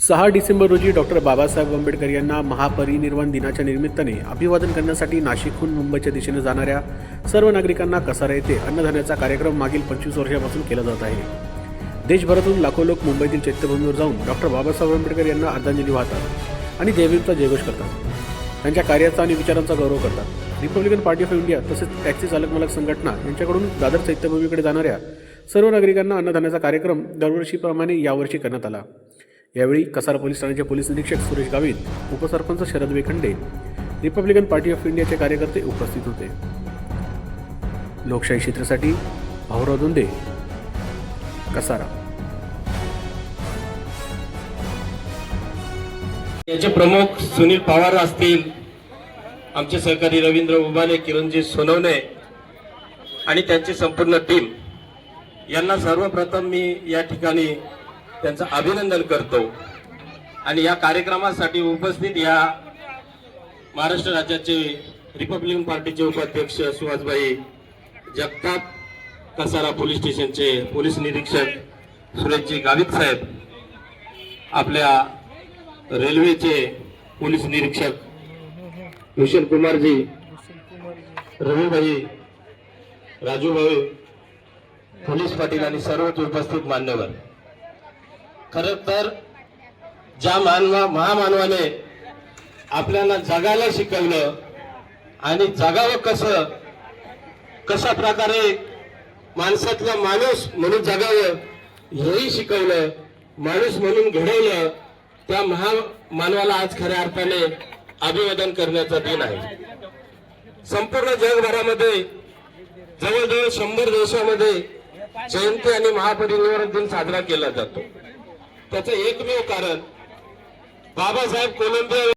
6 डिसेंबर रोजी डॉक्टर बाबासाहेब आंबेडकर यांना महापरिनिर्वाण दिनाच्या निमित्ताने अभिवादन करण्यासाठी नाशिकहून मुंबईच्या दिशेने जाणाऱ्या सर्व नागरिकांना कसारा येथे अन्नधान्याचा कार्यक्रम मागील 25 वर्षापासून केला जात आहे। देशभरातून लाखो लोक मुंबईतील चैत्यभूमीवर जाऊन डॉक्टर बाबासाहेब आंबेडकर यांना आदरांजली वाहतात आणि जयभीमचा जयघोष करतात। त्यांच्या कार्याचा आणि विचारांचा गौरव करतात। रिपब्लिकन पार्टी ऑफ इंडिया तसेच टॅक्सी चालक मालक संघटना यांच्याकडून दादर चैत्यभूमीकडे जाणाऱ्या सर्व नागरिकांना अन्नधान्याचा कार्यक्रम दरवर्षीप्रमाणे यावर्षी करण्यात आला। यावेळी कसारा पोलीस ठाण्याचे पोलीस निरीक्षक सुरेश गावित, उपसरपंच Sharad Wekhande, Republican party of इंडियाचे कार्यकर्ते उपस्थित होते। लोकशाही क्षेत्रासाठी भाऊराव दोंदे, कसारा। याचे प्रमुख सुनील पवार असतील, आमचे सहकारी रवींद्र उबाले, किरणजी सोनवणे आणि त्यांची संपूर्ण टीम यांना सर्वप्रथम मी या ठिकाणी त्यांचं अभिनंदन करतो। आणि या कार्यक्रमासाठी उपस्थित या महाराष्ट्र राज्याचे रिपब्लिकन पार्टीचे उपाध्यक्ष सुहासभाई जगताप, कसारा पोलीस स्टेशनचे पोलीस निरीक्षक सुरेशजी गावित साहेब, आपल्या रेल्वेचे पोलीस निरीक्षक भूषण कुमारजी, रविभाई, राजूभाई, पोलीस पाटील आणि सर्वच उपस्थित मान्यवर। खरं तर ज्या महामानवाने आपल्याला जगायला शिकवलं आणि जगावं कसं, कशा प्रकारे माणसातला माणूस म्हणून जगावं हेही शिकवलं, माणूस म्हणून घडवलं, त्या महामानवाला आज खऱ्या अर्थाने अभिवादन करण्याचा दिन आहे। संपूर्ण जगभरामध्ये जवळजवळ 100 देशामध्ये जयंती आणि महापरिनिर्वाण दिन साजरा केला जातो। त्याचं एकमेव कारण बाबासाहेब कोलंबिया